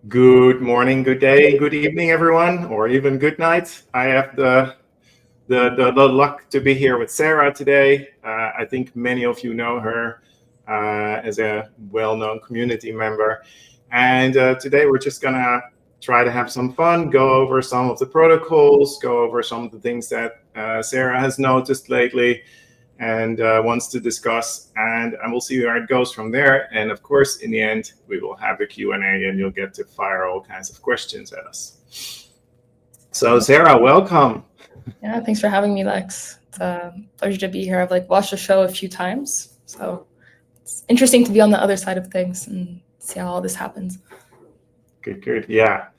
Good morning, good day, good evening, everyone, or even good night. I have the luck to be here with Sarah today. I think many of you know her as a well-known community member. And today we're just gonna try to have some fun, go over some of the protocols, go over some of the things that Sarah has noticed lately and wants to discuss, and we'll see where it goes from there. And of course, in the end, we will have a Q&A and you'll get to fire all kinds of questions at us. So Sarah, welcome. Yeah, thanks for having me, Lex. It's a pleasure to be here. I've watched the show a few times, so it's interesting to be on the other side of things and see how all this happens. Good. Yeah.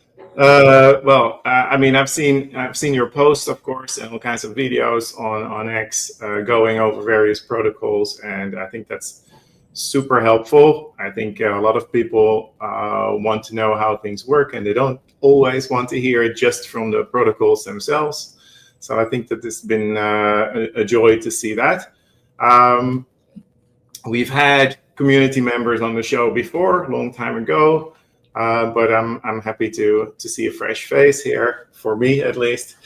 I mean, I've seen your posts, of course, and all kinds of videos on X going over various protocols, and I think that's super helpful. I think a lot of people want to know how things work, and they don't always want to hear it just from the protocols themselves. So I think that it's been a joy to see that. We've had community members on the show before, a long time ago. But I'm happy to see a fresh face here, for me at least.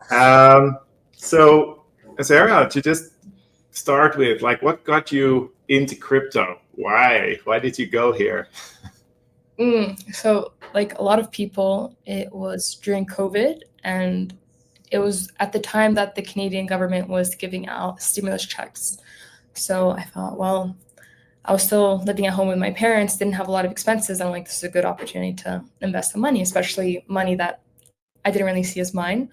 So Sarah, to just start with, like, what got you into crypto? Why did you go here? So like a lot of people, it was during COVID, and it was at the time that the Canadian government was giving out stimulus checks. So I thought, well, I was still living at home with my parents, didn't have a lot of expenses. I'm like, this is a good opportunity to invest some money, especially money that I didn't really see as mine.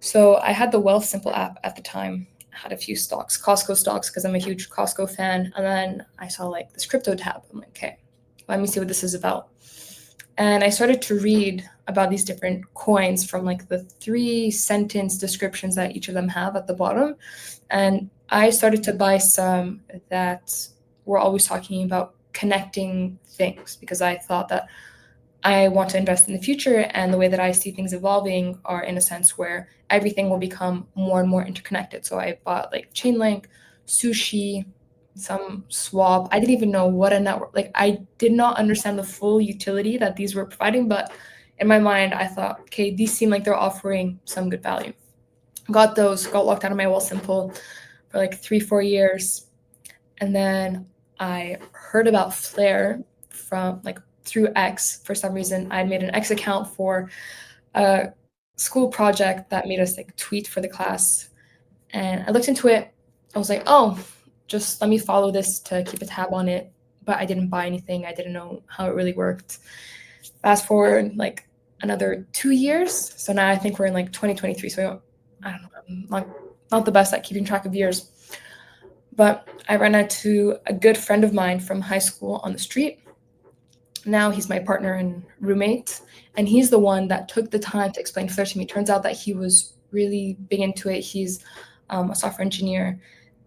So I had the Wealth Simple app at the time. I had a few stocks, Costco stocks, because I'm a huge Costco fan. And then I saw like this crypto tab. I'm like, okay, let me see what this is about. And I started to read about these different coins from like the 3-sentence descriptions that each of them have at the bottom. And I started to buy some that we're always talking about connecting things, because I thought that I want to invest in the future, and the way that I see things evolving are in a sense where everything will become more and more interconnected. So I bought like Chainlink, Sushi, some Swap. I didn't even know what a network, like I did not understand the full utility that these were providing, but in my mind I thought, okay, these seem like they're offering some good value. Got those, got locked out of my Wealthsimple for like 3-4 years. And then I heard about Flare from like through X. For some reason, I made an X account for a school project that made us like tweet for the class. And I looked into it. I was like, oh, just let me follow this to keep a tab on it. But I didn't buy anything. I didn't know how it really worked. Fast forward like another 2 years. So now I think we're in like 2023. So I don't know, I'm not the best at keeping track of years. But I ran into a good friend of mine from high school on the street. Now he's my partner and roommate, and he's the one that took the time to explain Flare to me. Turns out that he was really big into it. He's a software engineer,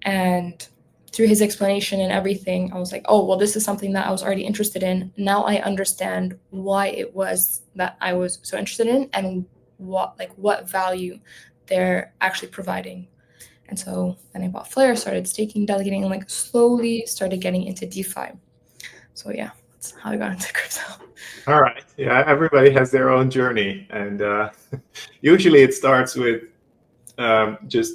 and through his explanation and everything, I was like, oh, well, this is something that I was already interested in. Now I understand why it was that I was so interested in, and what value they're actually providing. And so then I bought Flare, started staking, delegating, and like slowly started getting into DeFi. So yeah, that's how I got into crypto. All right. Yeah, everybody has their own journey, and usually it starts with just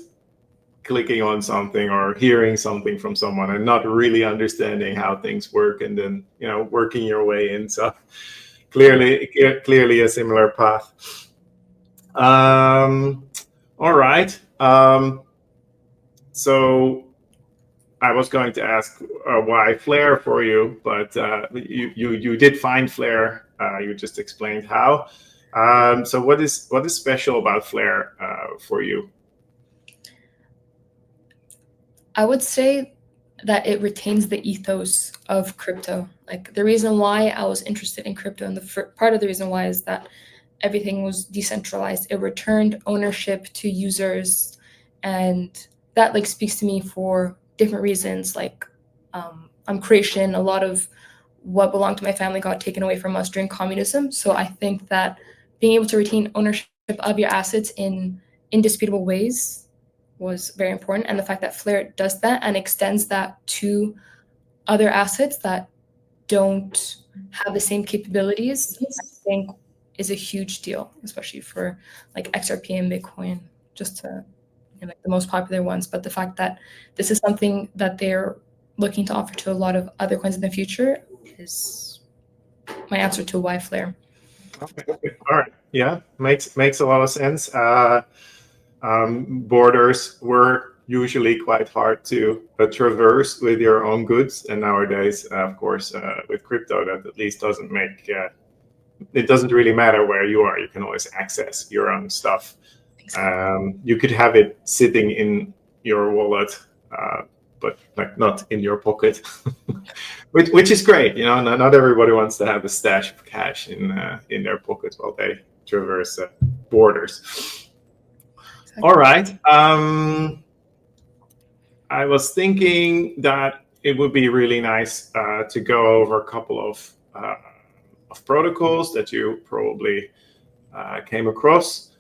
clicking on something or hearing something from someone and not really understanding how things work, and then working your way in. So clearly a similar path. All right. So I was going to ask why Flare for you, but you did find Flare. You just explained how. So what is special about Flare for you? I would say that it retains the ethos of crypto. Like the reason why I was interested in crypto, and part of the reason why is that everything was decentralized. It returned ownership to users, and that like speaks to me for different reasons. Like on creation, a lot of what belonged to my family got taken away from us during communism. So I think that being able to retain ownership of your assets in indisputable ways was very important. And the fact that Flare does that and extends that to other assets that don't have the same capabilities, I think is a huge deal, especially for like XRP and Bitcoin, just to like the most popular ones. But the fact that this is something that they're looking to offer to a lot of other coins in the future is my answer to why Flare. Okay. All right. Yeah, makes a lot of sense. Borders were usually quite hard to traverse with your own goods, and nowadays, of course, with crypto, that at least doesn't make it doesn't really matter where you are. You can always access your own stuff. You could have it sitting in your wallet, but like not in your pocket, which is great. You know, not everybody wants to have a stash of cash in their pocket while they traverse borders. All right. I was thinking that it would be really nice to go over a couple of protocols that you probably came across,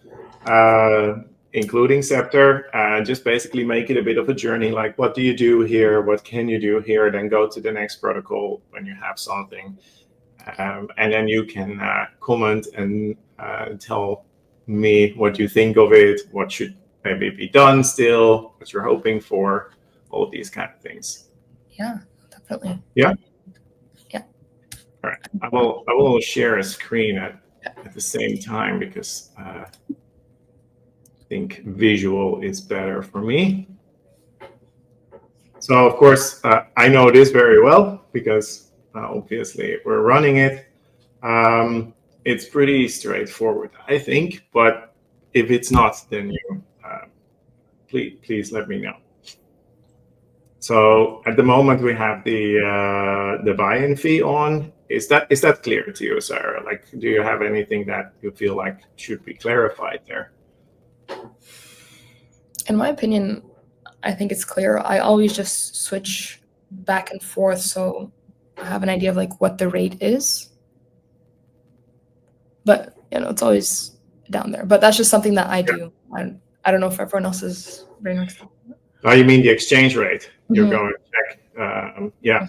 including Scepter. Just basically make it a bit of a journey. Like, what do you do here? What can you do here? Then go to the next protocol when you have something, and then you can comment and tell me what you think of it, what should maybe be done still, what you're hoping for, all of these kind of things. Yeah, definitely. Yeah. Yeah. All right. I will share a screen at the same time because I think visual is better for me. So of course I know this very well because obviously we're running it. It's pretty straightforward, I think, but if it's not, then you please let me know. So at the moment we have the buy-in fee on. Is that clear to you, Sarah? Like, do you have anything that you feel like should be clarified there? In my opinion, I think it's clear. I always just switch back and forth, so I have an idea of like what the rate is. But you know, it's always down there. But that's just something that I do. I don't know if everyone else is brain works. Oh, you mean the exchange rate? You're going to check. Yeah.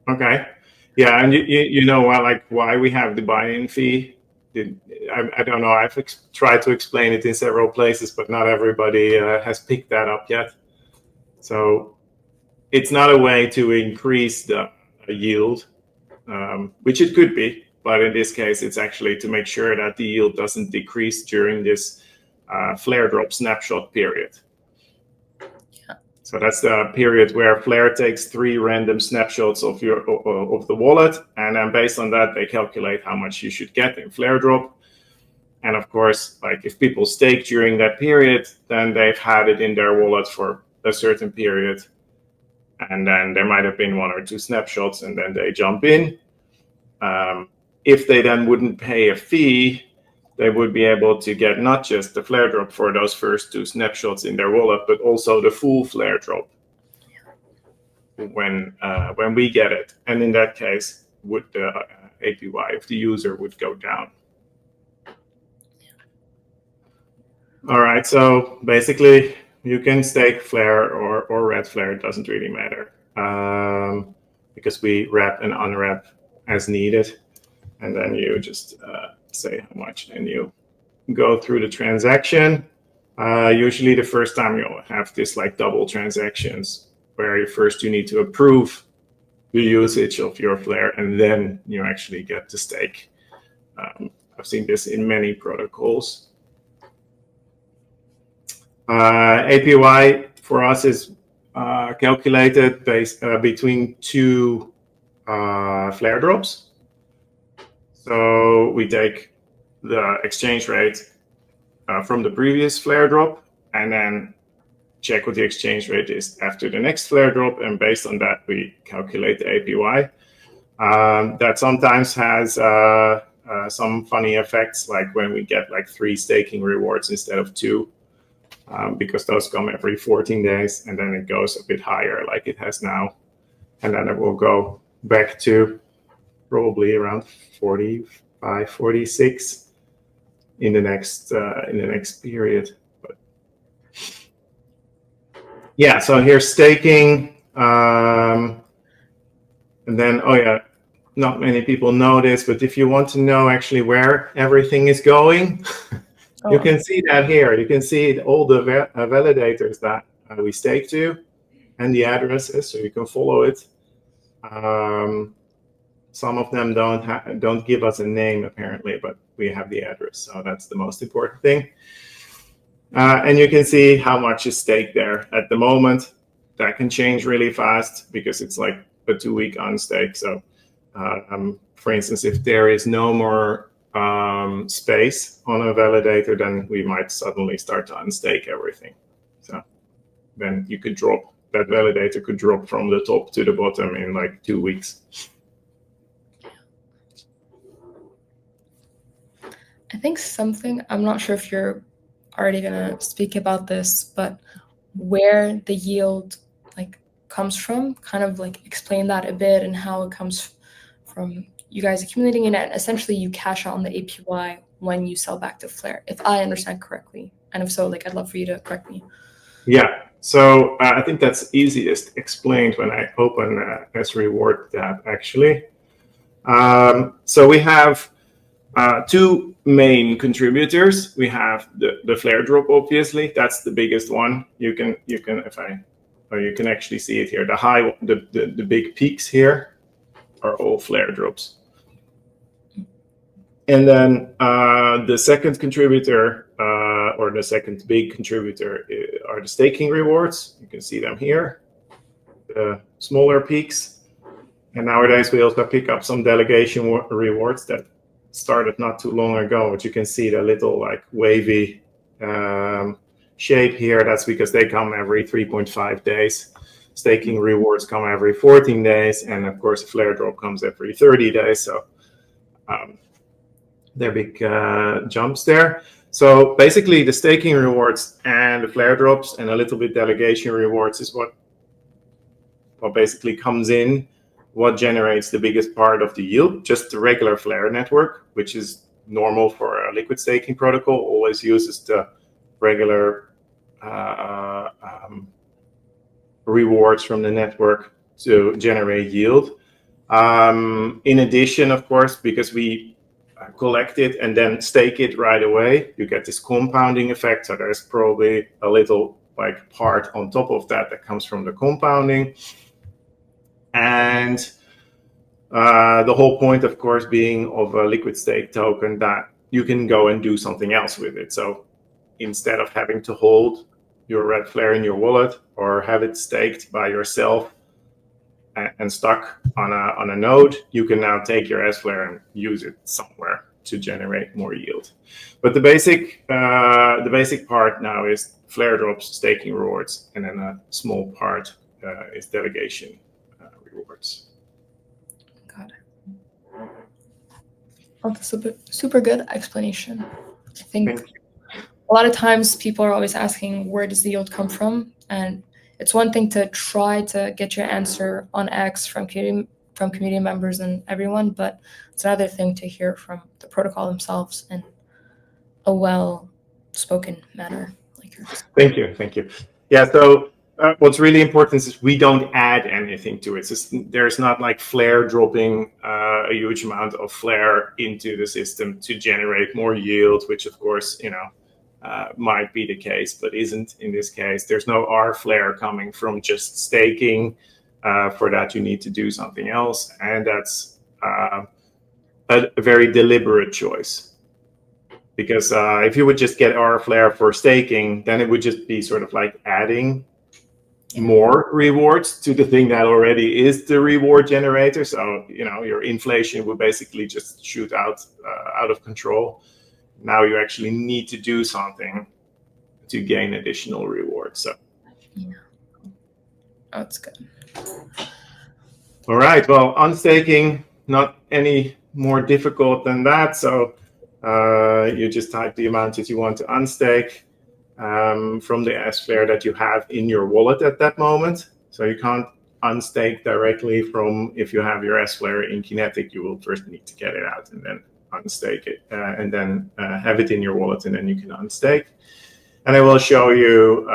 Okay. Yeah, and you know like why we have the buy-in fee. I don't know. I've tried to explain it in several places, but not everybody has picked that up yet. So it's not a way to increase the yield, which it could be, but in this case, it's actually to make sure that the yield doesn't decrease during this flare drop snapshot period. So that's the period where Flare takes 3 random snapshots of the wallet, and then based on that, they calculate how much you should get in Flare drop. And of course, like if people stake during that period, then they've had it in their wallet for a certain period, and then there might have been 1 or 2 snapshots, and then they jump in. If they then wouldn't pay a fee, they would be able to get not just the flare drop for those first 2 snapshots in their wallet, but also the full flare drop when we get it. And in that case, would the APY of the user would go down. All right, so basically you can stake flare or red flare, it doesn't really matter, because we wrap and unwrap as needed, and then you just say how much, and you go through the transaction. Usually the first time you'll have this like double transactions where first you need to approve the usage of your flare, and then you actually get to stake. I've seen this in many protocols. APY for us is calculated based between 2 flare drops. So we take the exchange rate from the previous flare drop and then check what the exchange rate is after the next flare drop. And based on that, we calculate the APY. That sometimes has some funny effects, like when we get like 3 staking rewards instead of 2, because those come every 14 days, and then it goes a bit higher like it has now. And then it will go back to probably around 45, 46 in the next period. But yeah, so here's staking. And then, oh yeah, not many people know this, but if you want to know actually where everything is going, you can see that here. You can see all the validators that we stake to and the addresses, so you can follow it. Some of them don't give us a name apparently, but we have the address, so that's the most important thing. And you can see how much is staked there at the moment. That can change really fast because it's like a 2-week unstake. So, for instance, if there is no more space on a validator, then we might suddenly start to unstake everything. So then you could drop, that validator could drop from the top to the bottom in like 2 weeks. I think something, I'm not sure if you're already going to speak about this, but where the yield like comes from, kind of like explain that a bit and how it comes from you guys accumulating it, and essentially you cash out on the APY when you sell back to Flare, if I understand correctly. And if so, like, I'd love for you to correct me. Yeah, so I think that's easiest explained when I open S Reward tab, actually. So we have 2 main contributors. We have the flare drop, obviously. That's the biggest one. You can you can actually see it here. The big peaks here are all flare drops. And then the second contributor, or the second big contributor, are the staking rewards. You can see them here, the smaller peaks. And nowadays we also pick up some delegation rewards that started not too long ago, but you can see the little like wavy shape here. That's because they come every 3.5 days. Staking rewards come every 14 days. And of course, flare drop comes every 30 days. So there are big jumps there. So basically the staking rewards and the flare drops and a little bit delegation rewards is what basically comes in, what generates the biggest part of the yield. Just the regular Flare network, which is normal for a liquid staking protocol, always uses the regular rewards from the network to generate yield. In addition, of course, because we collect it and then stake it right away, you get this compounding effect. So there's probably a little like part on top of that comes from the compounding. And the whole point, of course, being of a liquid stake token that you can go and do something else with it. So instead of having to hold your red flare in your wallet or have it staked by yourself and stuck on a node, you can now take your S flare and use it somewhere to generate more yield. But the basic part now is flare drops, staking rewards, and then a small part is delegation rewards. Got it. Oh, that's a super good explanation. I think a lot of times people are always asking, where does the yield come from? And it's one thing to try to get your answer on X from community members and everyone, but it's another thing to hear from the protocol themselves in a well-spoken manner like yours. Thank you. Yeah, so what's really important is we don't add anything to it. There's not like flare dropping a huge amount of flare into the system to generate more yield, which of course, might be the case, but isn't in this case. There's no R flare coming from just staking. For that, you need to do something else. And that's a very deliberate choice. Because if you would just get R flare for staking, then it would just be sort of like adding more rewards to the thing that already is the reward generator. So, your inflation would basically just shoot out of control. Now you actually need to do something to gain additional rewards. So, yeah, that's good. All right. Well, unstaking, not any more difficult than that. So you just type the amount that you want to unstake from the S flare that you have in your wallet at that moment. So you can't unstake directly from, if you have your S flare in Kinetic, you will first need to get it out and then unstake it, and then have it in your wallet, and then you can unstake. And I will show you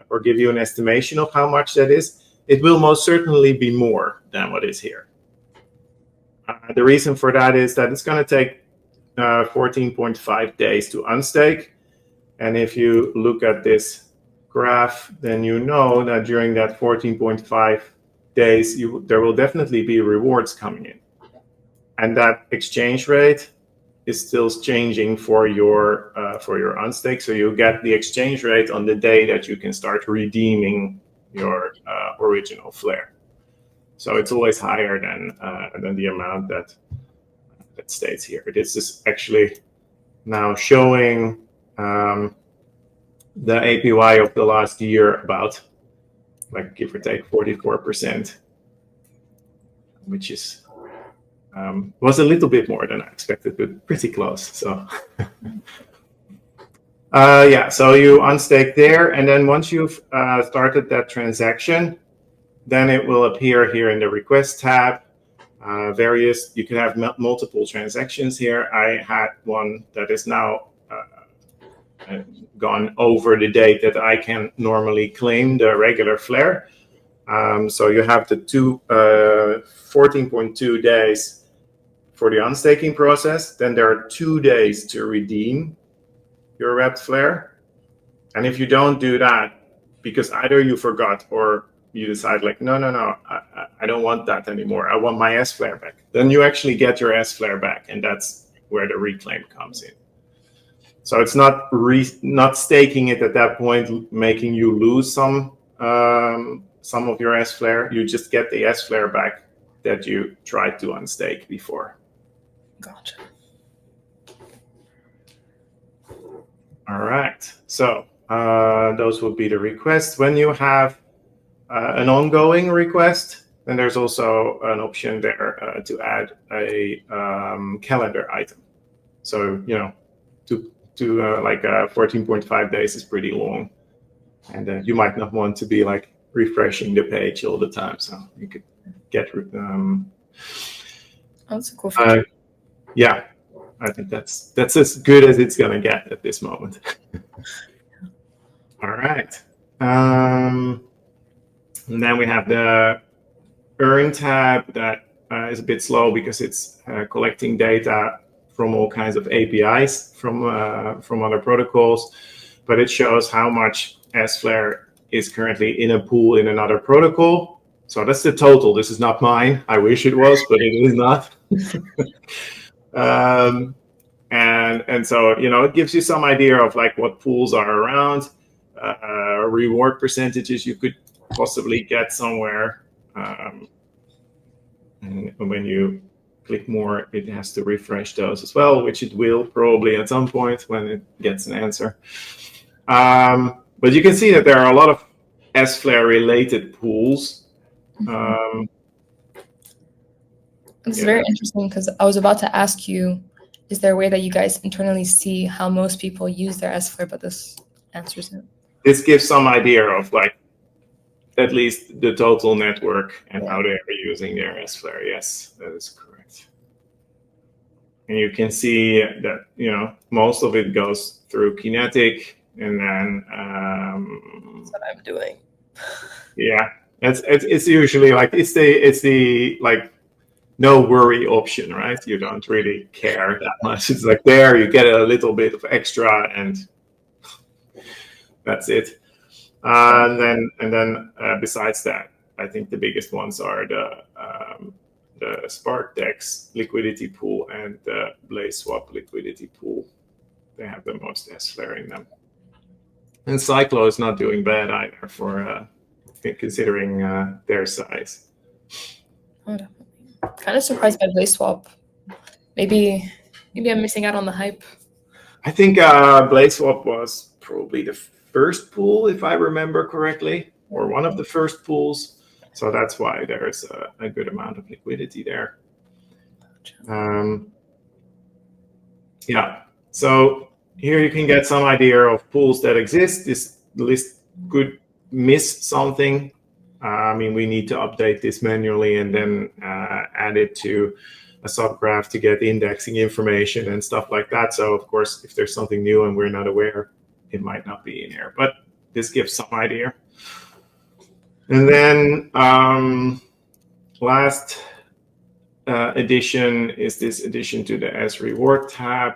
or give you an estimation of how much that is. it will most certainly be more than what is here. The reason for that is that it's going to take 14.5 days to unstake. And if you look at this graph, then you know that during that 14.5 days, there will definitely be rewards coming in. And that exchange rate is still changing for your unstake. So you get the exchange rate on the day that you can start redeeming your original flare. So it's always higher than the amount that states here. This is actually now showing the APY of the last year, about, like, give or take 44%, which is was a little bit more than I expected, but pretty close. So yeah, so you unstake there, and then once you've started that transaction, then it will appear here in the request tab. You can have multiple transactions here. I had one that is now gone over the date that I can normally claim the regular flare. So you have the 14.2 days for the unstaking process. Then there are 2 days to redeem your wrapped flare. And if you don't do that, because either you forgot or you decide, like, no, I don't want that anymore, I want my S flare back, then you actually get your S flare back, and that's where the reclaim comes in. So it's not staking it at that point, making you lose some of your S flare. You just get the S flare back that you tried to unstake before. Gotcha. All right. So those would be the requests. When you have an ongoing request, then there's also an option there to add a calendar item. So, you know, like 14.5 days is pretty long, and you might not want to be like refreshing the page all the time. So you could get that's a cool feature. Yeah, I think that's as good as it's gonna get at this moment. All right. And then we have the Earn tab that is a bit slow because it's collecting data from all kinds of APIs from other protocols, but it shows how much S-Flare is currently in a pool in another protocol. So that's the total. This is not mine. I wish it was, but it is not. And so, you know, it gives you some idea of like what pools are around, reward percentages you could possibly get somewhere. And when you click more, it has to refresh those as well, which it will probably at some point when it gets an answer. But you can see that there are a lot of S-Flare related pools. It's very interesting because I was about to ask you, is there a way that you guys internally see how most people use their S-Flare, but this answers it. This gives some idea of like at least the total network and how they are using their S-Flare. Yes, that is correct. And you can see that, you know, most of it goes through Kinetic, and then that's what I'm doing. Yeah, it's usually like it's the like no worry option, right? You don't really care that much. It's like there you get a little bit of extra, and that's it. And then besides that, I think the biggest ones are the SparkDex liquidity pool and the BlazeSwap liquidity pool. They have the most S-Flare in them. And Cyclo is not doing bad either for considering their size. Oh, definitely. Kind of surprised by BlazeSwap. Maybe I'm missing out on the hype. I think BlazeSwap was probably the first pool, if I remember correctly, or one of the first pools. So that's why there's a good amount of liquidity there. Yeah, so here you can get some idea of pools that exist. This list could miss something. I mean, we need to update this manually and then add it to a subgraph to get indexing information and stuff like that. So, of course, if there's something new and we're not aware, it might not be in here. But this gives some idea. And then last addition is this addition to the S Reward tab,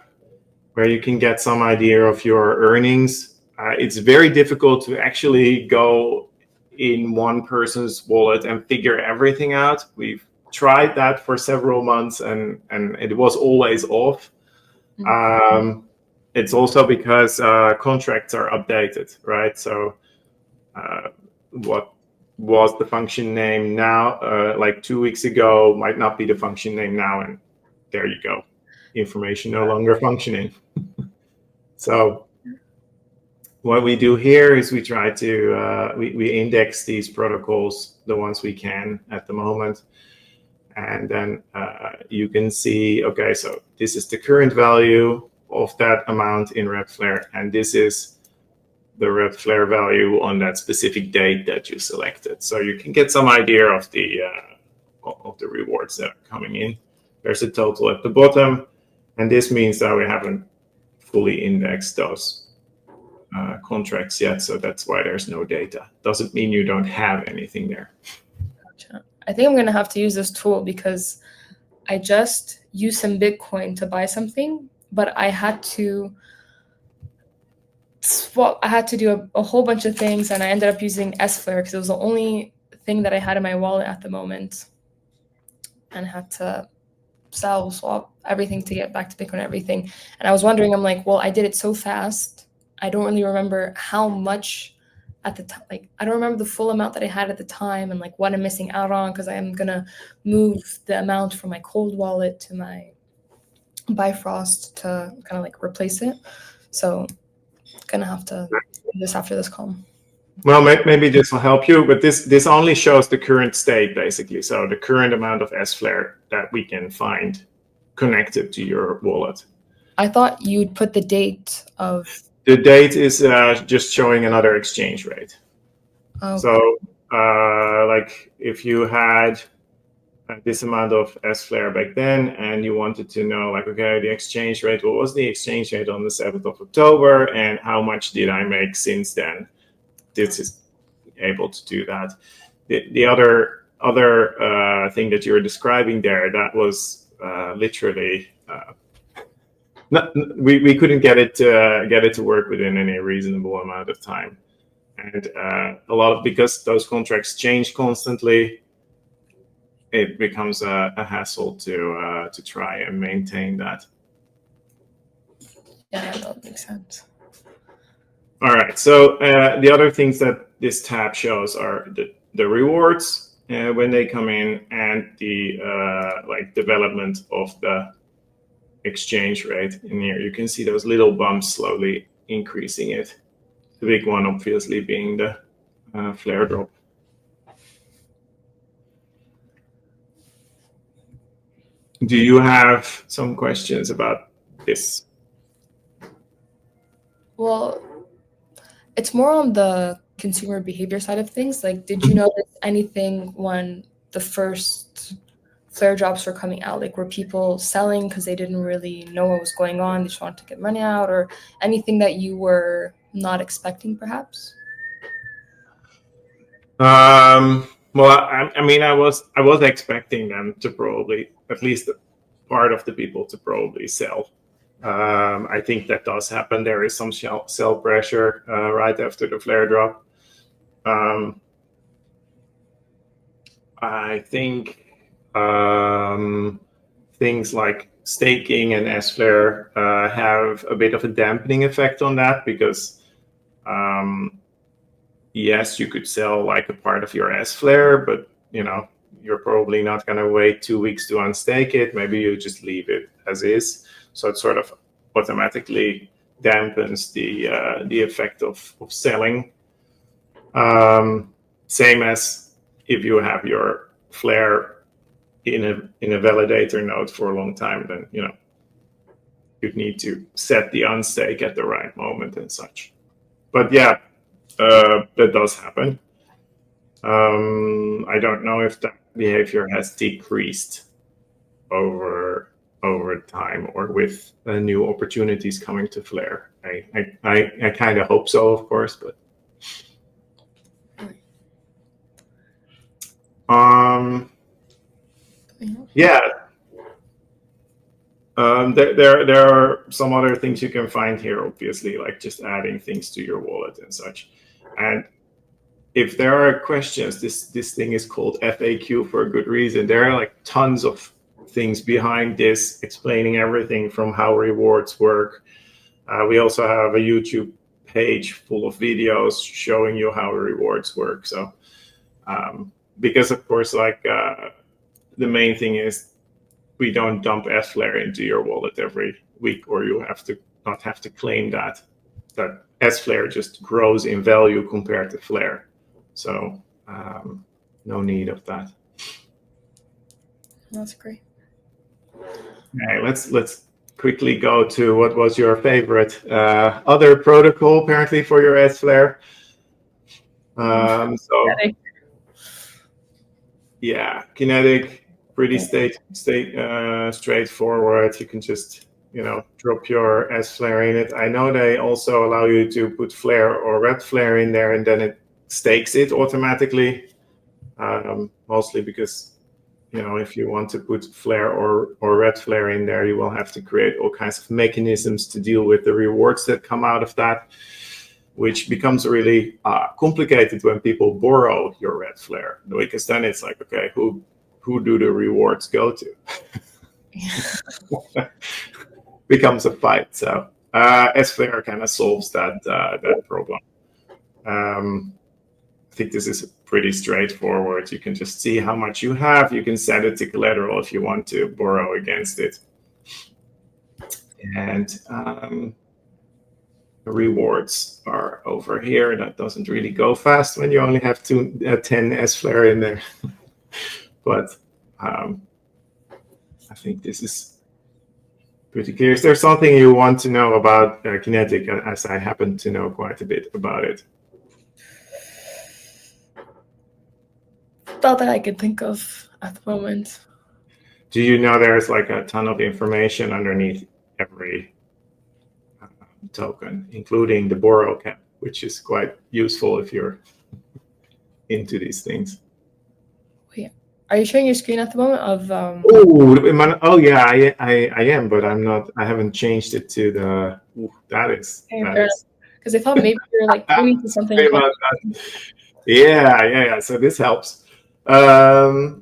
where you can get some idea of your earnings. It's very difficult to actually go in one person's wallet and figure everything out. We've tried that for several months, and it was always off. It's also because contracts are updated, right? So what was the function name now, like 2 weeks ago, might not be the function name now, and there you go. Information no longer functioning. So what we do here is we try to, we index these protocols, the ones we can at the moment. And then you can see, okay, so this is the current value of that amount in Repflare, and this is the Repflare value on that specific date that you selected. So you can get some idea of the rewards that are coming in. There's a total at the bottom, and this means that we haven't fully indexed those contracts yet, so that's why there's no data. Doesn't mean you don't have anything there. Gotcha. I think I'm gonna have to use this tool because I just used some Bitcoin to buy something, but I had to swap. I had to do a whole bunch of things, and I ended up using S-Flare because it was the only thing that I had in my wallet at the moment, and I had to sell, swap everything to get back to Bitcoin and everything. And I was wondering, I'm like, well, I did it so fast. I don't really remember how much at the time. Like, I don't remember the full amount that I had at the time, and like what I'm missing out on, because I'm gonna move the amount from my cold wallet to my Bifrost to kind of like replace it. So gonna have to do this after this call. Well, maybe this will help you, but this only shows the current state, basically. So the current amount of S-Flare that we can find connected to your wallet. I thought you'd put the date of... The date is just showing another exchange rate. Okay. So like if you had this amount of S-Flare back then, and you wanted to know, like, okay, the exchange rate, what was the exchange rate on the 7th of October, and how much did I make since then? This is able to do that. The other thing that you're describing there, that was literally we couldn't get it to work within any reasonable amount of time, and because those contracts change constantly, it becomes a hassle to try and maintain that. Yeah, that makes sense. All right, so the other things that this tab shows are the rewards when they come in, and the like development of the exchange rate. In here you can see those little bumps slowly increasing it. The big one obviously being the flare drop. Do you have some questions about this? Well, it's more on the consumer behavior side of things. Like, did you notice anything when the first flare drops were coming out? Like, were people selling because they didn't really know what was going on, they just wanted to get money out, or anything that you were not expecting, perhaps? Well, I mean, I was expecting them to probably, at least part of the people, to probably sell. I think that does happen. There is some sell pressure right after the flare drop. I think things like staking and S-Flare have a bit of a dampening effect on that, because yes, you could sell like a part of your S-Flare, but you're probably not going to wait 2 weeks to unstake it. Maybe you just leave it as is. So it sort of automatically dampens the effect of selling. Same as if you have your flare in a validator node for a long time, then you'd need to set the unstake at the right moment and such. But yeah, that does happen. I don't know if that behavior has decreased over time, or with new opportunities coming to flare. I kind of hope so, of course, but Yeah. There are some other things you can find here, obviously, like just adding things to your wallet and such. And if there are questions, this thing is called FAQ for a good reason. There are like tons of things behind this, explaining everything from how rewards work. We also have a YouTube page full of videos showing you how rewards work. So, because of course, like the main thing is we don't dump S-Flare into your wallet every week, or you have to not have to claim that S-Flare just grows in value compared to Flare. So no need of that. That's great. Okay, let's quickly go to what was your favorite other protocol apparently for your S-Flare. Yeah, Kinetic, pretty straightforward. You can just drop your S-Flare in it. I know they also allow you to put Flare or Red Flare in there, and then it stakes it automatically. Mostly because if you want to put Flare or Red Flare in there, you will have to create all kinds of mechanisms to deal with the rewards that come out of that, which becomes really complicated when people borrow your Red Flare, because then it's like, okay, who do the rewards go to? Becomes a fight. So S-Flare kind of solves that problem. I think this is pretty straightforward. You can just see how much you have. You can set it to collateral if you want to borrow against it. And the rewards are over here. That doesn't really go fast when you only have 10 S-Flare in there. But I think this is pretty clear. Is there something you want to know about Kinetic, as I happen to know quite a bit about it? Not that I could think of at the moment. Do you know there's like a ton of information underneath every token, including the borrow cap, which is quite useful if you're into these things. Wait, are you showing your screen at the moment of Oh yeah, I am, but I'm not. I haven't changed it to the. That is. Because I thought maybe you're like pointing to something. Yeah. So this helps. So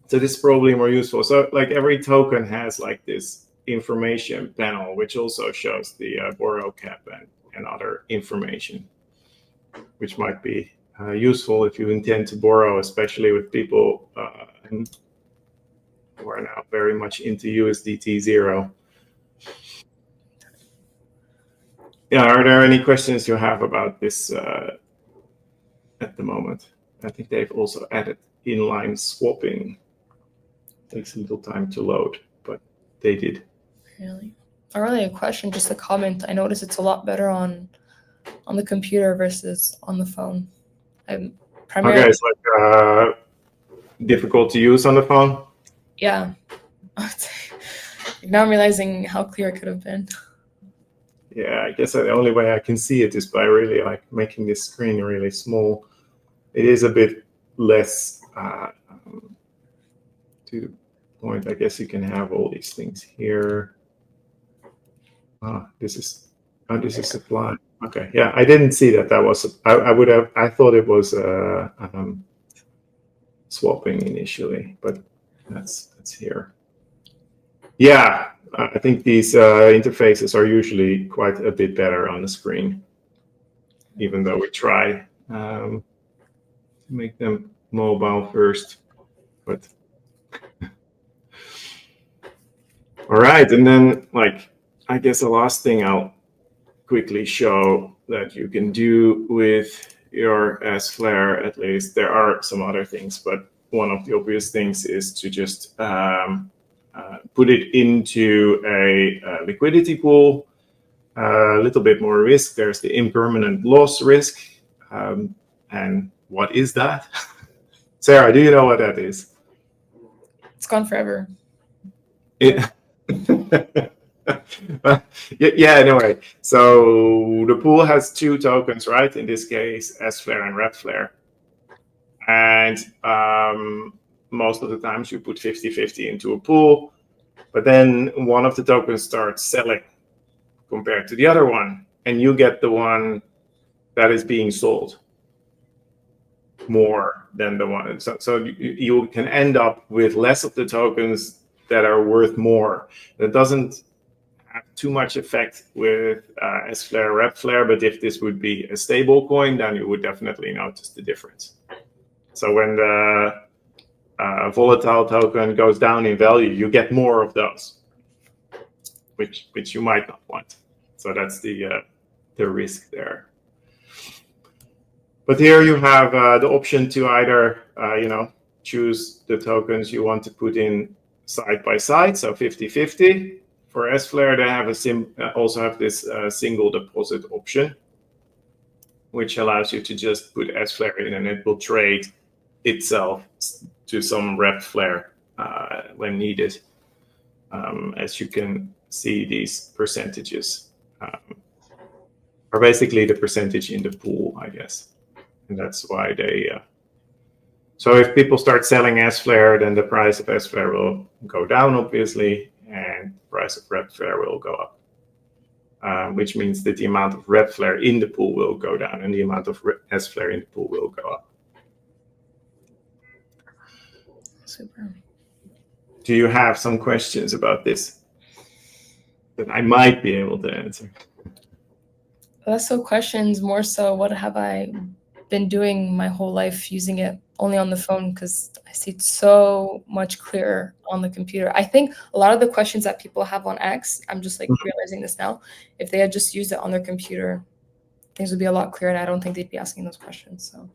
this is probably more useful. So like every token has like this information panel, which also shows the borrow cap and other information, which might be useful if you intend to borrow, especially with people who are now very much into USDT 0. Yeah, are there any questions you have about this at the moment? I think they've also added inline swapping. Takes a little time to load, but they did. Really? Not really a question, just a comment. I noticed it's a lot better on the computer versus on the phone. I'm primarily. Okay, it's like difficult to use on the phone? Yeah. Now I'm realizing how clear it could have been. Yeah, I guess the only way I can see it is by really like making this screen really small. It is a bit less to the point. I guess you can have all these things here. This is supply. Okay, yeah, I didn't see that. That was I thought it was swapping initially, but that's here. Yeah, I think these interfaces are usually quite a bit better on the screen, even though we try to make them mobile first. But all right, and then like I guess the last thing I'll quickly show that you can do with your S-Flare, at least there are some other things, but one of the obvious things is to just put it into a liquidity pool. A little bit more risk. There's the impermanent loss risk. And what is that? Sarah, do you know what that is? It's gone forever. Yeah, anyway. So the pool has two tokens, right? In this case, S-Flare and Red Flare. And most of the times you put 50-50 into a pool, but then one of the tokens starts selling compared to the other one, and you get the one that is being sold more than the one. So you can end up with less of the tokens that are worth more. That doesn't have too much effect with S-Flare, RepFlare, but if this would be a stable coin, then you would definitely notice the difference. So when the volatile token goes down in value, you get more of those, which you might not want. So that's the risk there. But here you have the option to either choose the tokens you want to put in side by side, so 50-50. For S-Flare, they have also have this single deposit option, which allows you to just put S-Flare in and it will trade itself to some RepFlare when needed. As you can see, these percentages are basically the percentage in the pool, I guess. And that's why they... So if people start selling S-Flare, then the price of S-Flare will go down, obviously, and the price of RepFlare will go up, which means that the amount of RepFlare in the pool will go down and the amount of S-Flare in the pool will go up. Super. Do you have some questions about this that I might be able to answer? Less so questions, more so what have I been doing my whole life using it only on the phone, because I see it so much clearer on the computer. I think a lot of the questions that people have on X, I'm just like realizing this now, if they had just used it on their computer, things would be a lot clearer, and I don't think they'd be asking those questions. So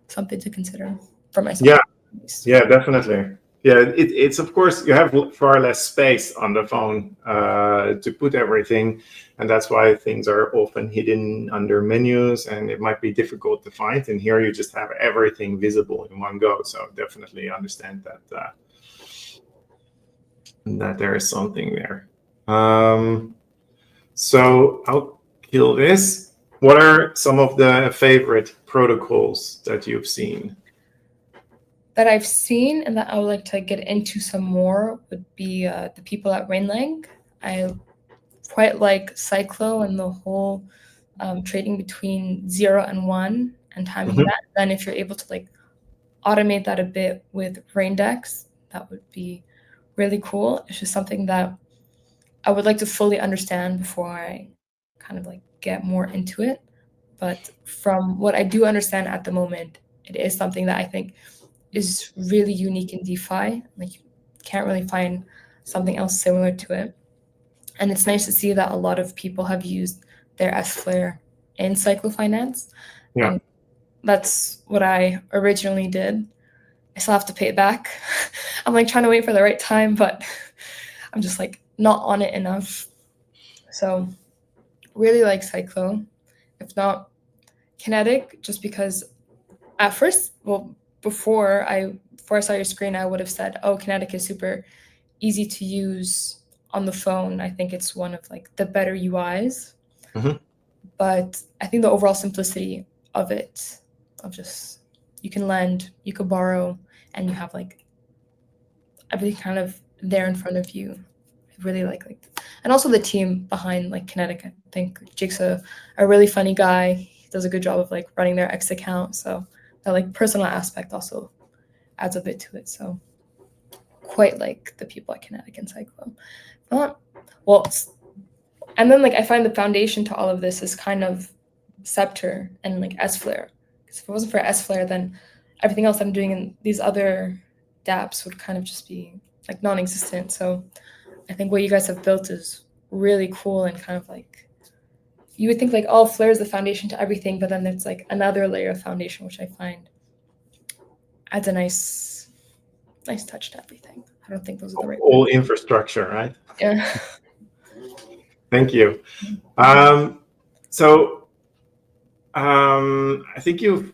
something to consider for myself. Yeah, definitely. Yeah, it's of course, you have far less space on the phone to put everything, and that's why things are often hidden under menus, and it might be difficult to find. And here you just have everything visible in one go. So definitely understand that that there is something there. So I'll kill this. What are some of the favorite protocols that you've seen? That I've seen and that I would like to get into some more would be the people at Inline. I quite like Cyclo and the whole trading between 0 and 1 and timing that. Then if you're able to like automate that a bit with Raindex, that would be really cool. It's just something that I would like to fully understand before I kind of like get more into it. But from what I do understand at the moment, it is something that I think is really unique in DeFi. Like you can't really find something else similar to it. And it's nice to see that a lot of people have used their S-Flare in Cyclofinance. Yeah. And that's what I originally did. I still have to pay it back. I'm like trying to wait for the right time, but I'm just like not on it enough. So really like Cyclo. If not Kinetic, just because at first, well, before I saw your screen, I would have said, oh, Kinetic is super easy to use on the phone. I think it's one of like the better UIs. But I think the overall simplicity of it, of just you can lend, you could borrow, and you have like everything kind of there in front of you. I really like and also the team behind like Kinetic. I think Jake's a really funny guy. He does a good job of like running their X account. So that like personal aspect also adds a bit to it. So quite like the people at Kinetic and Cyclo. And then like I find the foundation to all of this is kind of Scepter and like S-Flare. Because if it wasn't for S-Flare, then everything else I'm doing in these other dApps would kind of just be like non-existent. So I think what you guys have built is really cool and kind of like, you would think like, oh, Flare is the foundation to everything, but then there's like another layer of foundation, which I find adds a nice touch to everything. I don't think those are the right all infrastructure, right? Yeah. Thank you. So I think you've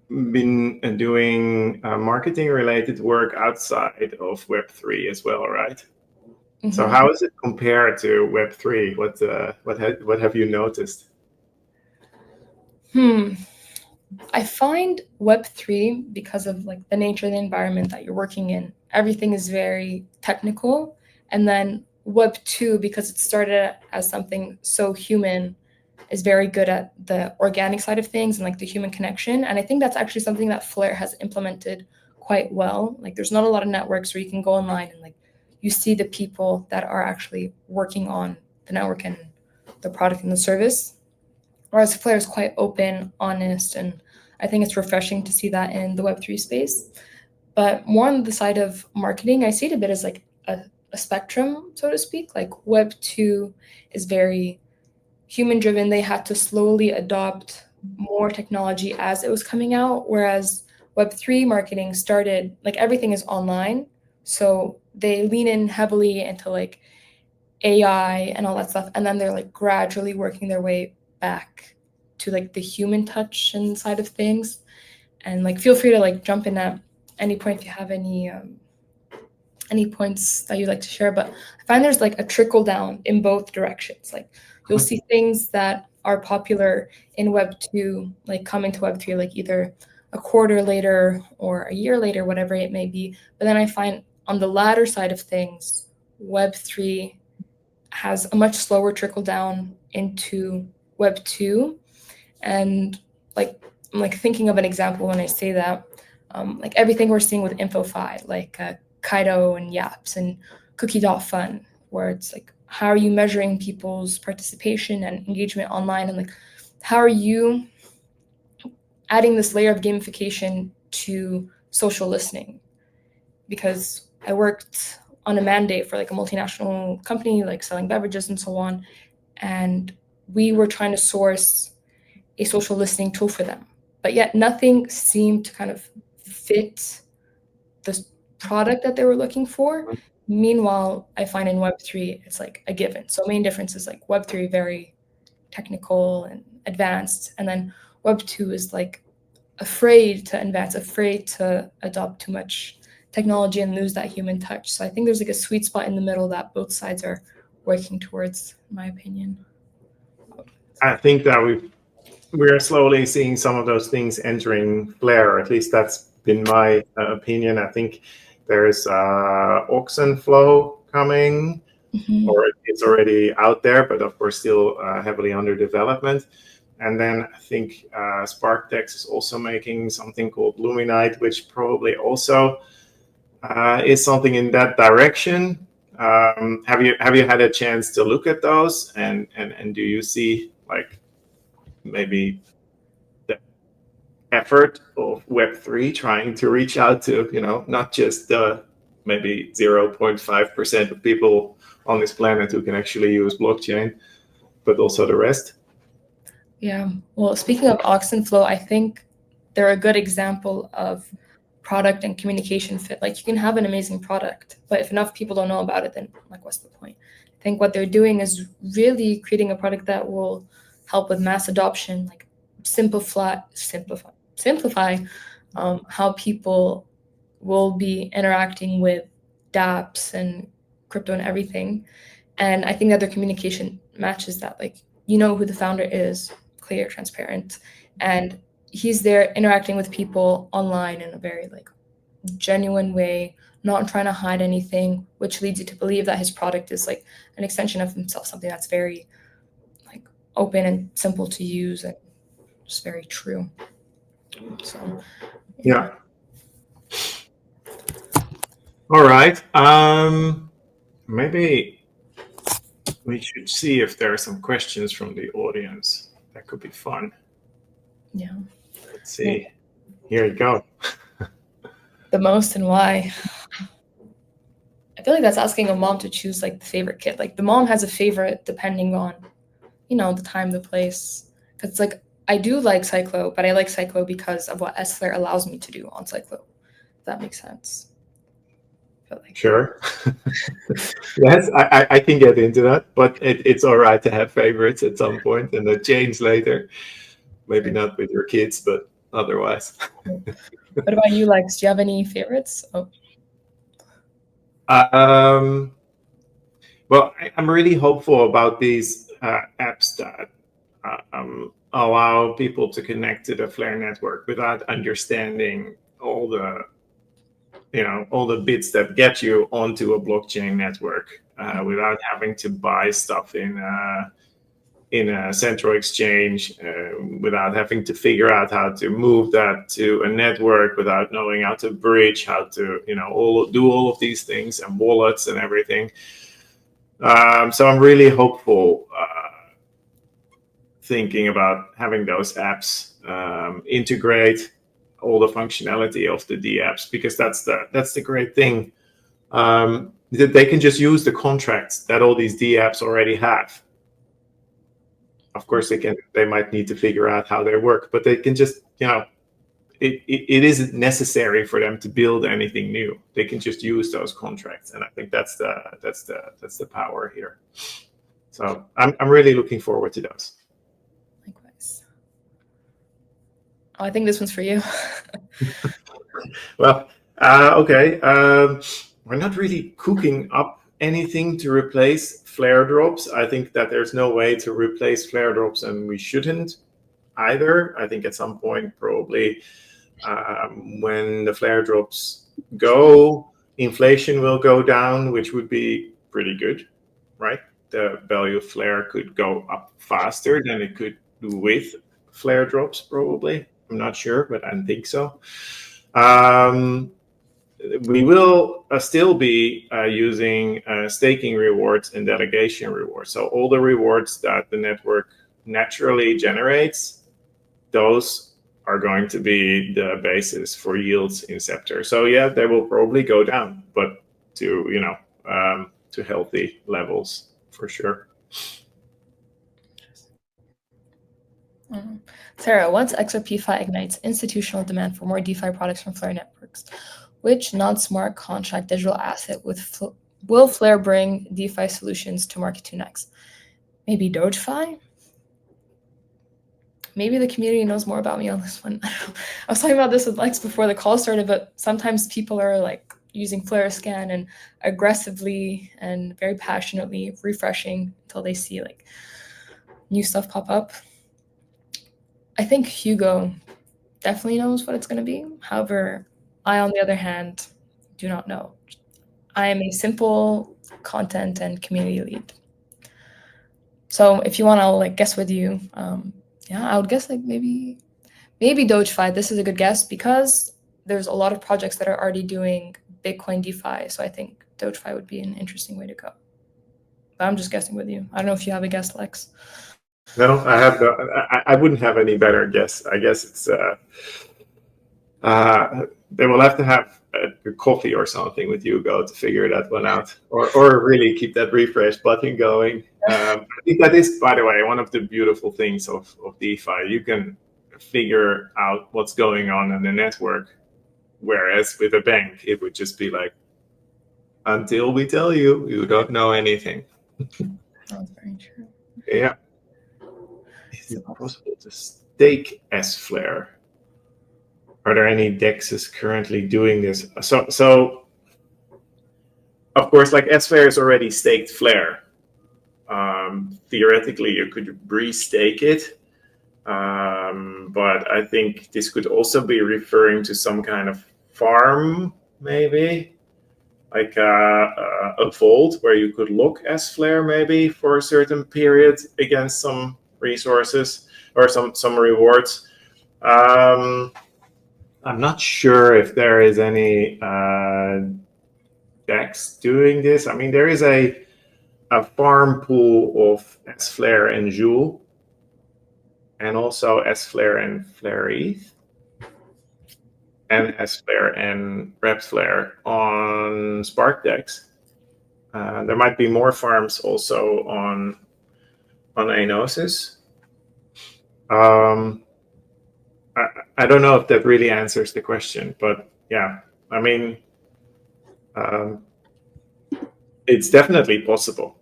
been doing marketing related work outside of Web3 as well, right? So how is it compared to Web3? What have you noticed? I find Web3, because of like the nature of the environment that you're working in, everything is very technical. And then Web2, because it started as something so human, is very good at the organic side of things and like the human connection. And I think that's actually something that Flare has implemented quite well. Like there's not a lot of networks where you can go online and like you see the people that are actually working on the network and the product and the service. Whereas Flare is quite open, honest, and I think it's refreshing to see that in the Web3 space. But more on the side of marketing, I see it a bit as like a spectrum, so to speak. Like Web2 is very human driven. They had to slowly adopt more technology as it was coming out, whereas Web3 marketing started, like everything is online. So they lean in heavily into like AI and all that stuff. And then they're like gradually working their way back to like the human touch and side of things. And like feel free to like jump in at any point if you have any points that you'd like to share. But I find there's like a trickle down in both directions. Like you'll see things that are popular in Web2 like come into Web3 like either a quarter later or a year later, whatever it may be. But then I find on the latter side of things, Web3 has a much slower trickle down into Web2. And like I'm like thinking of an example when I say that, like everything we're seeing with InfoFi, like Kaido and Yaps and Cookie.fun, where it's like, how are you measuring people's participation and engagement online? And like, how are you adding this layer of gamification to social listening? Because I worked on a mandate for like a multinational company, like selling beverages and so on. And we were trying to source a social listening tool for them. But yet nothing seemed to kind of fit the product that they were looking for. Meanwhile, I find in Web3, it's like a given. So main difference is like Web3 very technical and advanced. And then Web2 is like afraid to advance, afraid to adopt too much technology and lose that human touch. So I think there's like a sweet spot in the middle that both sides are working towards, in my opinion. I think that we're slowly seeing some of those things entering Flare. At least that's been my opinion. I think there's auction flow coming, or it's already out there, but of course still heavily under development. And then I think SparkTex is also making something called Luminite, which probably also is something in that direction. Have you had a chance to look at those, and do you see like maybe the effort of Web3 trying to reach out to, not just maybe 0.5% of people on this planet who can actually use blockchain, but also the rest? Yeah. Well, speaking of auction flow, I think they're a good example of product and communication fit. Like you can have an amazing product, but if enough people don't know about it, then like what's the point? I think what they're doing is really creating a product that will help with mass adoption, like simplify how people will be interacting with dApps and crypto and everything. And I think that their communication matches that. Like, you know who the founder is, clear, transparent, and he's there interacting with people online in a very like genuine way, not trying to hide anything, which leads you to believe that his product is like an extension of himself, something that's very like open and simple to use and just very true. So yeah. All right. Maybe we should see if there are some questions from the audience. That could be fun. Yeah. Let's see. Here you go. The most and why. I feel like that's asking a mom to choose like the favorite kid. Like the mom has a favorite depending on, the time, the place. Because it's like I do like Cyclo, but I like Cyclo because of what Flare allows me to do on Cyclo. If that makes sense. Like, sure. Yes, I can get into that, but it's all right to have favorites at some point and then change later. Maybe not with your kids, but otherwise. What about you, Lex? Do you have any favorites? Oh. Well, I'm really hopeful about these apps that allow people to connect to the Flare network without understanding all the bits that get you onto a blockchain network, without having to buy stuff in a central exchange, without having to figure out how to move that to a network, without knowing how to bridge, how to do all of these things, and wallets and everything. So I'm really hopeful, thinking about having those apps integrate all the functionality of the D apps, because that's the great thing, that they can just use the contracts that all these D apps already have. Of course, they might need to figure out how they work, but they can just, it isn't necessary for them to build anything new. They can just use those contracts, and I think that's the power here. So I'm really looking forward to those. Likewise. Oh, I think this one's for you. Well, okay. We're not really cooking up anything to replace flare drops. I think that there's no way to replace flare drops, and we shouldn't either. I think at some point, probably, when the flare drops go, inflation will go down, which would be pretty good, right? The value of flare could go up faster than it could with flare drops, probably. I'm not sure, but I think so. We will still be using staking rewards and delegation rewards. So all the rewards that the network naturally generates, those are going to be the basis for yields in Scepter. So yeah, they will probably go down, but to to healthy levels for sure. Sarah, once XRP-Fi ignites institutional demand for more DeFi products from Flare networks, which non-smart contract digital asset will Flare bring DeFi solutions to market to next? Maybe DogeFi? Maybe the community knows more about me on this one. I was talking about this with Lex before the call started, but sometimes people are like using Flare Scan and aggressively and very passionately refreshing until they see like new stuff pop up. I think Hugo definitely knows what it's going to be. However, I, on the other hand, do not know. I am a simple content and community lead. So if you want, I'll like guess with you. Yeah, I would guess like maybe DogeFi. This is a good guess because there's a lot of projects that are already doing Bitcoin DeFi. So I think DogeFi would be an interesting way to go. But I'm just guessing with you. I don't know if you have a guess, Lex. No, I wouldn't have any better guess. I guess it's they will have to have a coffee or something with Hugo to figure that one out, or really keep that refresh button going. I think that is, by the way, one of the beautiful things of DeFi. You can figure out what's going on in the network, whereas with a bank, it would just be like, until we tell you, you don't know anything. That's very true. Yeah. Is it possible to stake S-Flare? Are there any DEXs currently doing this? So of course, like S-Flare is already staked Flare. Theoretically, you could re-stake it. But I think this could also be referring to some kind of farm, maybe. Like a vault where you could lock S-Flare maybe for a certain period against some resources or some rewards. I'm not sure if there is any DEX doing this. I mean, there is a farm pool of S-Flare and Joule, and also S-Flare and Flare ETH, and S-Flare and RepFlare on SparkDEX. There might be more farms also on Anosis. I don't know if that really answers the question, but yeah, I mean, it's definitely possible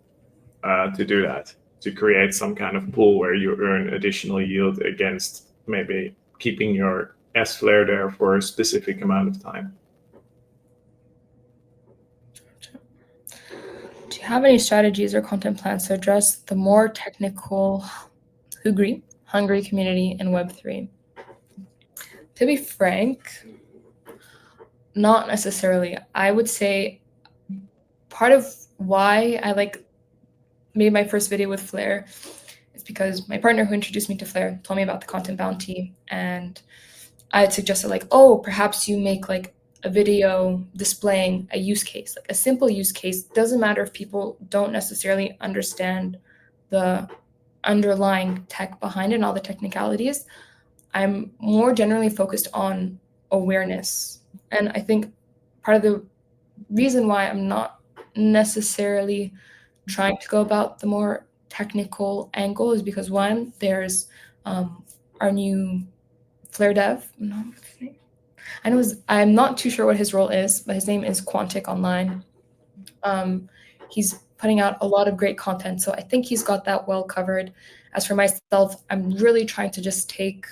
to do that, to create some kind of pool where you earn additional yield against maybe keeping your S-Flare there for a specific amount of time. Do you have any strategies or content plans to address the more technical Hungry community, and Web3. To be frank, not necessarily. I would say part of why I made my first video with Flare is because my partner who introduced me to Flare told me about the content bounty, and I had suggested oh, perhaps you make a video displaying a use case, a simple use case. Doesn't matter if people don't necessarily understand the underlying tech behind it and all the technicalities. I'm more generally focused on awareness. And I think part of the reason why I'm not necessarily trying to go about the more technical angle is because, one, there's our new Flare dev. I'm not too sure what his role is, but his name is Quantic Online. He's putting out a lot of great content, so I think he's got that well covered. As for myself, I'm really trying to just take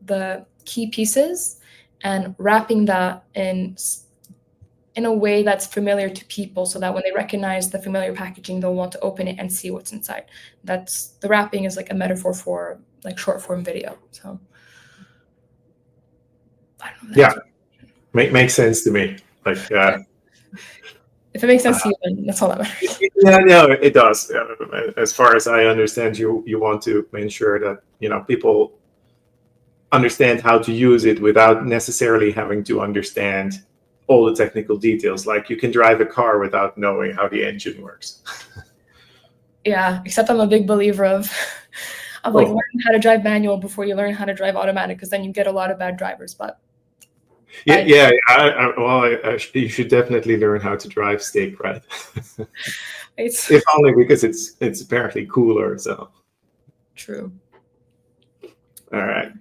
the key pieces and wrapping that in a way that's familiar to people, so that when they recognize the familiar packaging, they'll want to open it and see what's inside. The wrapping is a metaphor for short form video. So I don't know. Yeah, makes sense to me. If it makes sense to you, then that's all that matters. Yeah, no, it does. As far as I understand, you want to ensure that people understand how to use it without necessarily having to understand all the technical details. Like, you can drive a car without knowing how the engine works. Yeah, except I'm a big believer of learning how to drive manual before you learn how to drive automatic, because then you get a lot of bad drivers. But yeah, you should definitely learn how to drive stick, right? If only because it's apparently cooler. So true. All right.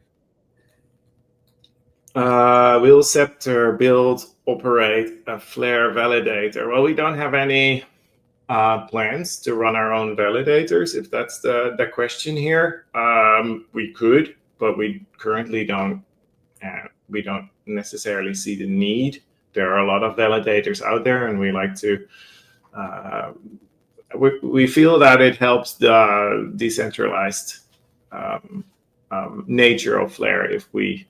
Will Scepter build, operate a Flare validator? Well, we don't have any plans to run our own validators, if that's the question here. We could, but we currently don't. We don't necessarily see the need. There are a lot of validators out there, and we like to. We feel that it helps the decentralized nature of Flare if we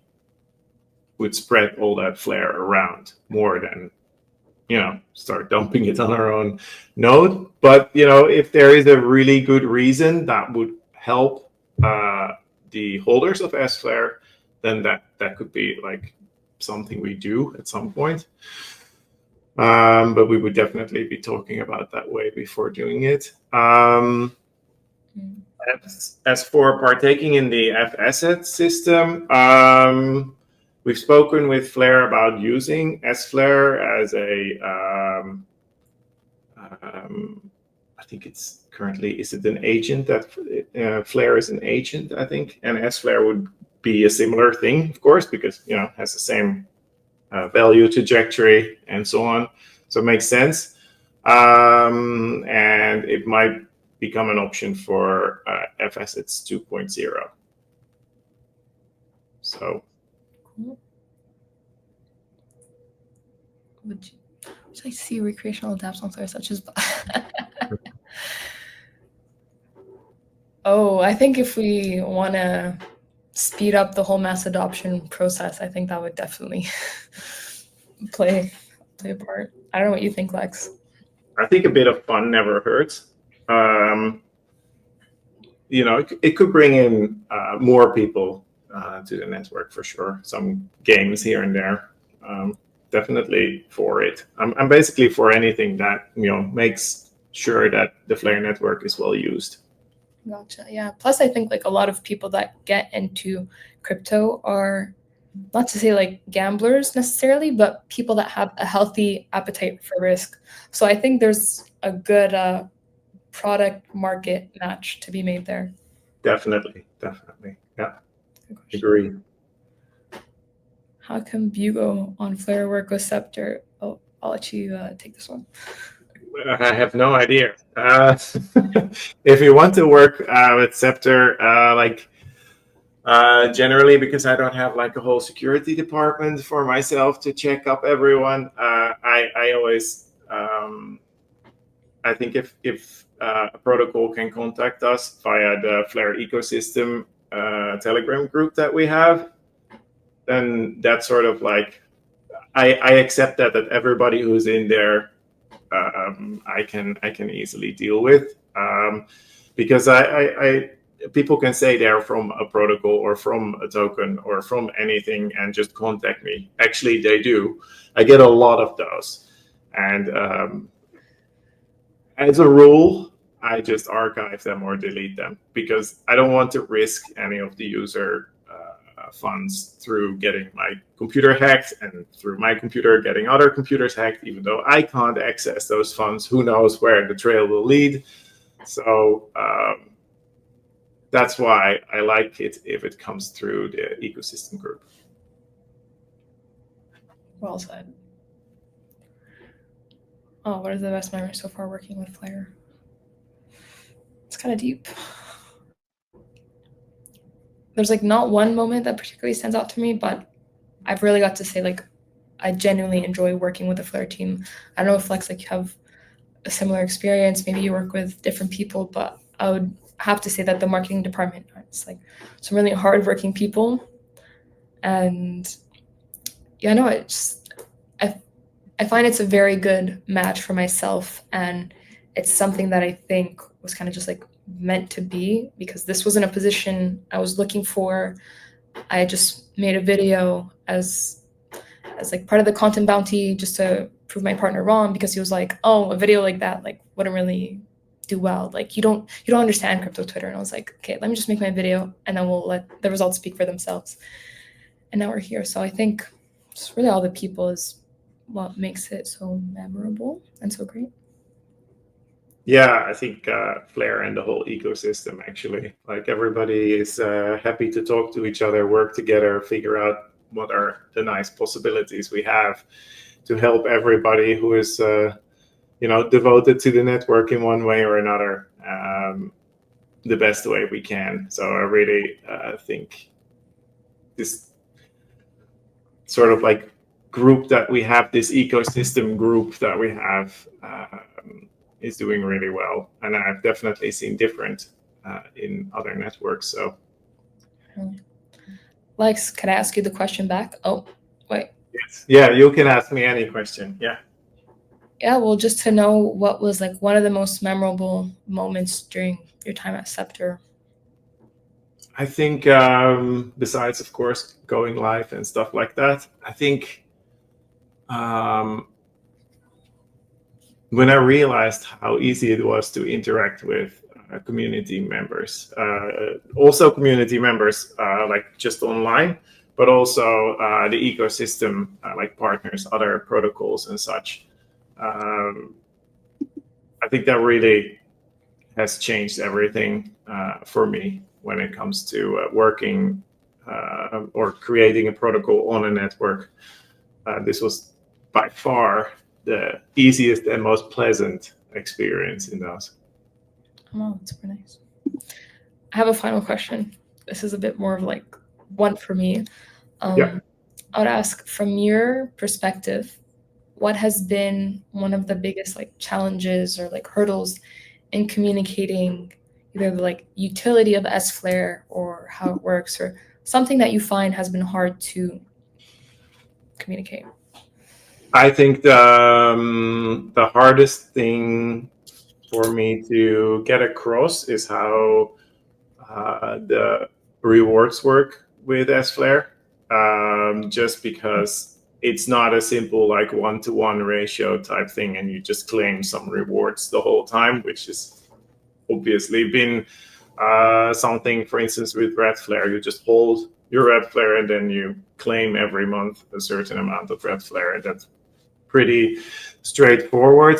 would spread all that Flare around more than start dumping it on our own node. But if there is a really good reason that would help the holders of S-Flare, then that could be something we do at some point. But we would definitely be talking about that way before doing it. As for partaking in the F-Asset system, we've spoken with Flare about using S-Flare as a, I think it's currently, is it an agent that Flare is an agent, I think, and S-Flare would be a similar thing, of course, because, has the same value trajectory and so on. So it makes sense. And it might become an option for F-Assets 2.0. So. Would I see recreational dApps on Flare such as Oh, I think if we want to speed up the whole mass adoption process, I think that would definitely play a part. I don't know what you think, Lex. I think a bit of fun never hurts. It could bring in more people to the network for sure. Some games here and there. Definitely for it. I'm basically for anything that makes sure that the Flare network is well used. Gotcha. Yeah. Plus, I think a lot of people that get into crypto are, not to say gamblers necessarily, but people that have a healthy appetite for risk. So I think there's a good product market match to be made there. Definitely. Yeah. Agree. How can Bugo on Flare work with Scepter? Oh, I'll let you take this one. I have no idea. If you want to work with Scepter, generally, because I don't have a whole security department for myself to check up everyone, I always I think if a protocol can contact us via the Flare ecosystem Telegram group that we have, then that's sort of like, I accept that everybody who's in there, I can easily deal with, because I people can say they're from a protocol or from a token or from anything and just contact me. Actually, they do. I get a lot of those, and as a rule, I just archive them or delete them because I don't want to risk any of the user funds through getting my computer hacked and through my computer getting other computers hacked. Even though I can't access those funds, who knows where the trail will lead. So that's why I like it if it comes through the ecosystem group. Well said. Oh, what is the best memory so far working with Flare? It's kind of deep. There's like not one moment that particularly stands out to me, but I've really got to say like I genuinely enjoy working with the Flare team. I don't know if Flex, like you have a similar experience, maybe you work with different people, but I would have to say that the marketing department is like some really hardworking people. And yeah, no, I find it's a very good match for myself, and it's something that I think was kind of just like meant to be, because this wasn't a position I was looking for. I just made a video as like part of the content bounty just to prove my partner wrong, because he was like, oh, a video like that like wouldn't really do well, like you don't understand crypto Twitter. And I was like, okay, let me just make my video and then we'll let the results speak for themselves. And now we're here. So I think just really all the people is what makes it so memorable and so great. Yeah, I think Flare and the whole ecosystem, actually, like everybody is happy to talk to each other, work together, figure out what are the nice possibilities we have to help everybody who is devoted to the network in one way or another, the best way we can. So I really think this sort of like group that we have, this ecosystem group that we have, is doing really well, and I've definitely seen different in other networks. So, Lex, can I ask you the question back? Oh, wait. Yes. Yeah, you can ask me any question. Yeah. Yeah, well, just to know what was like one of the most memorable moments during your time at Scepter. I think besides, of course, going live and stuff like that, I think when I realized how easy it was to interact with community members, also community members like just online, but also the ecosystem like partners, other protocols and such. I think that really has changed everything for me when it comes to working or creating a protocol on a network. This was by far the easiest and most pleasant experience in those. Oh, that's very nice. I have a final question. This is a bit more of like one for me. Yeah. I would ask, from your perspective, what has been one of the biggest like challenges or like hurdles in communicating either the like utility of SFlare or how it works, or something that you find has been hard to communicate? I think the hardest thing for me to get across is how the rewards work with SFlare, just because it's not a simple like 1-to-1 ratio type thing and you just claim some rewards the whole time, which is obviously been something, for instance, with Redflare. You just hold your Redflare and then you claim every month a certain amount of Redflare, and that's pretty straightforward.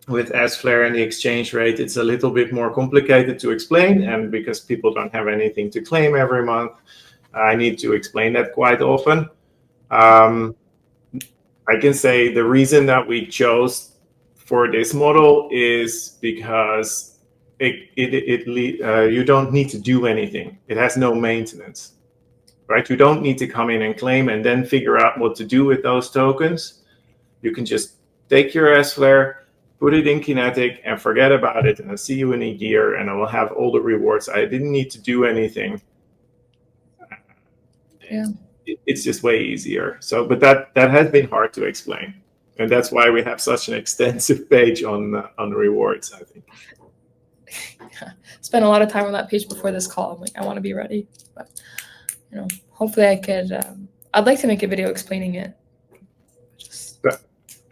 With SFlare and the exchange rate, it's a little bit more complicated to explain, and because people don't have anything to claim every month, I need to explain that quite often. I can say the reason that we chose for this model is because you don't need to do anything. It has no maintenance, right? You don't need to come in and claim and then figure out what to do with those tokens. You can just take your SFlare, put it in Kinetic and forget about it, and I'll see you in a year, and I will have all the rewards. I didn't need to do anything. Yeah. It's just way easier. So, but that has been hard to explain, and that's why we have such an extensive page on rewards, I think. Yeah. Spent a lot of time on that page before this call. I'm like, I want to be ready, but hopefully I could. I'd like to make a video explaining it.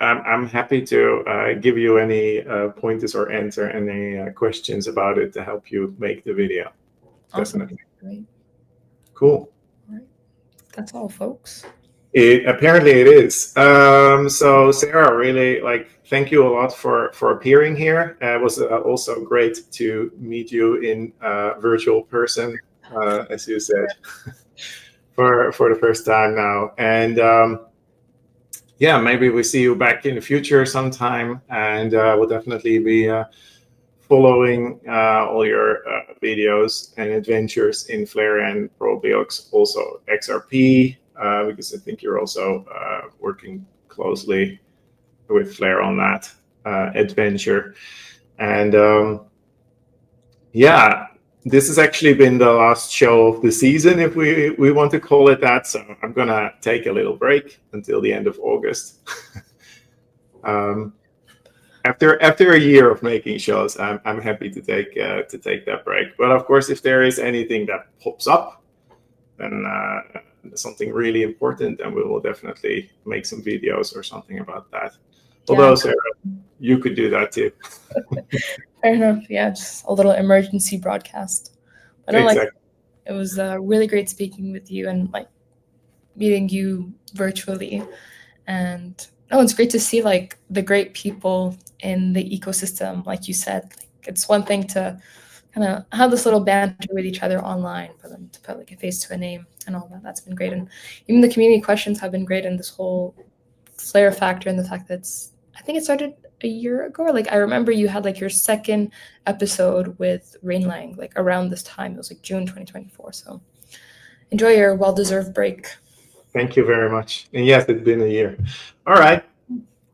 I'm happy to give you any pointers or answer any questions about it to help you make the video. Awesome. Definitely. Great. Cool. All right. That's all, folks. Apparently it is. So Sarah, really thank you a lot for appearing here. It was also great to meet you in virtual person, as you said, for the first time now. And yeah, maybe we see you back in the future sometime, and we'll definitely be following all your videos and adventures in Flare and Probiox, also XRP, because I think you're also working closely with Flare on that adventure. And yeah, this has actually been the last show of the season, if we want to call it that. So I'm gonna take a little break until the end of August. After a year of making shows, I'm happy to take that break. But of course, if there is anything that pops up, then something really important, then we will definitely make some videos or something about that. Although, Sarah, you could do that too. Fair enough. Yeah, just a little emergency broadcast. But Exactly. It was really great speaking with you and meeting you virtually. And it's great to see the great people in the ecosystem. Like you said, it's one thing to kind of have this little banter with each other online, but then to put a face to a name and all that, that's been great. And even the community questions have been great, and this whole Flare factor and the fact that I think it started a year ago, or I remember you had your second episode with Rainlang around this time. It was June 2024. So enjoy your well-deserved break. Thank you very much. And yes, it's been a year. All right.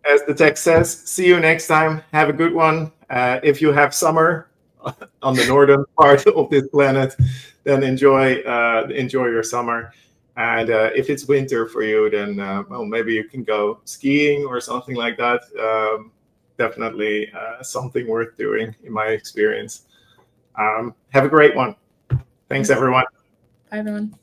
As the text says, see you next time. Have a good one. If you have summer on the northern part of this planet, then enjoy your summer. And if it's winter for you, then well, maybe you can go skiing or something like that. Definitely something worth doing, in my experience. Have a great one. Thanks, everyone. Bye, everyone.